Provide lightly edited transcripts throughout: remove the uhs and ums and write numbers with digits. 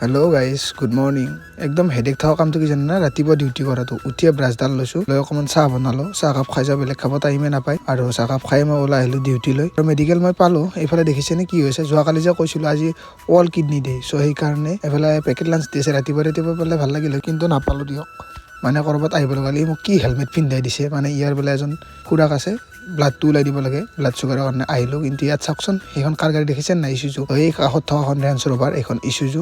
hello' guys good morning একদম headache থকা কামটো কি জানে না ৰাতিপুৱা ডিউটি কৰাটো উঠিয়ে ব্ৰাছডাল লৈছোঁ লৈ অকণমান চাহ বনালোঁ চাহ কাপ খাই যাওঁ বেলেগ খাব টাইমে নাপায় আৰু চাহ কাপ খাই মই ওলাই আহিলোঁ ডিউটিলৈ আৰু মেডিকেল মই পালোঁ এইফালে দেখিছেনে কি হৈছে যোৱাকালি যে কৈছিলোঁ আজি ৱৰ্ল্ড কিডনী ডে চ' সেইকাৰণে এইফালে পেকেট লাঞ্চ দিছে ৰাতিপুৱা পালে ভাল লাগিলে কিন্তু নাপালোঁ দিয়ক মানে ক'ৰবাত আহিব লগা মোক কি হেলমেট পিন্ধাই দিছে মানে ইয়াৰ বোলে এজন খুৰাক আছে ব্লাডটো ওলাই দিব লাগে ব্লাড চুগাৰৰ কাৰণে আহিলোঁ কিন্তু ইয়াত চাওকচোন সেইখন কাৰ গাড়ী দেখিছে নাই ইছুজু এই কাষত থকাখন ৰেঞ্জ ৰ'ভাৰ এইখন ইছুজু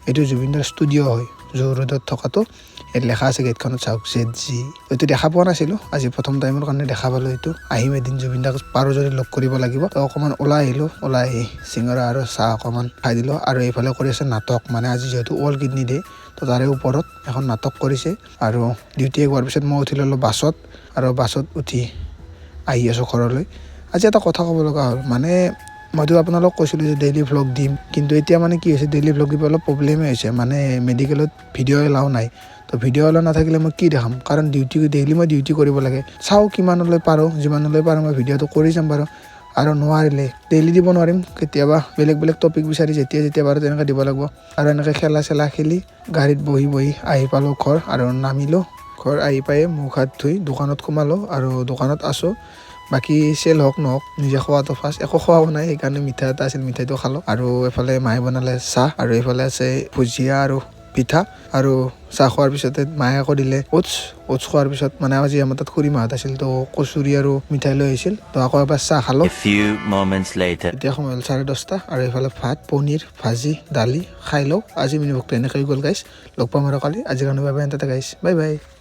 এইটো জুবিনদাৰ ষ্টুডিঅ' হয় জু ৰোডত থকাটো ইয়াত লেখা আছে গেটখনত চাওক ZG এইটো দেখা পোৱা নাছিলোঁ আজি প্ৰথম টাইমৰ কাৰণে দেখা পালোঁ এইটো আহিম এদিন জুবিনদাক পাৰোঁ যদি লগ কৰিব লাগিব তো অকণমান ওলাই আহিলোঁ ওলাই আহি চিঙৰা আৰু চাহ অকণমান খাই দিলোঁ আৰু এইফালে কৰি আছে নাটক মানে আজি যিহেতু ৱৰ্ল্ড কিডনী ডে তো তাৰে ওপৰত এখন নাটক কৰিছে আৰু ডিউটি হোৱাৰ পিছত মই উঠি ল'লোঁ বাছত আৰু বাছত উঠি আহি আছোঁ ঘৰলৈ আজি এটা কথা ক'ব লগা হ'ল মানে মইতো আপোনালোক কৈছিলোঁ যে ডেইলি ভ্লগ দিম কিন্তু এতিয়া মানে কি হৈছে ডেইলি ভ্লগ দিব অলপ প্ৰব্লেমেই হৈছে মানে মেডিকেলত ভিডিঅ' এলাও নাই তো ভিডিঅ' এলাও নাথাকিলে মই কি দেখাম কাৰণ ডেইলি মই ডিউটি কৰিব লাগে চাওঁ কিমানলৈ পাৰোঁ যিমানলৈ পাৰোঁ মই ভিডিঅ'টো কৰি যাম বাৰু আৰু নোৱাৰিলে ডেইলি দিব নোৱাৰিম কেতিয়াবা বেলেগ টপিক বিচাৰি যেতিয়া পাৰোঁ তেনেকৈ দিব লাগিব আৰু এনেকৈ খেলা খেলি গাড়ীত বহি আহি পালোঁ ঘৰ আৰু নামিলোঁ ঘৰ আহি পাই মুখ হাত ধুই দোকানত সোমালোঁ আৰু দোকানত আছোঁ বাকী চেল হওক নহওক নিজে খোৱাটো ফাৰ্ষ্ট একো খোৱাও নাই সেইকাৰণে মিঠা এটা আছিল মিঠাইটো খালোঁ আৰু এইফালে মায়ে বনালে চাহ আৰু এইফালে আছে ভুজিয়া আৰু পিঠা আৰু চাহ খোৱাৰ পিছতে মায়ে আকৌ দিলে ওটছ খোৱাৰ পিছত মানে আজি আমাৰ তাত খুৰী মাহঁত আছিল তো কচুৰি আৰু মিঠাই লৈ আহিছিল তো আকৌ এবাৰ চাহ খালোঁ এতিয়া সময় হ'ল 10:30 আৰু এইফালে ভাত পনীৰ ভাজি দালি খাই লওঁ আজি মিনি ভক্ত এনেকৈ গ'ল গাইছ লগ পাম আৰু কালি আজিৰ কাৰণে বাই বাই গাইছ বাই বাই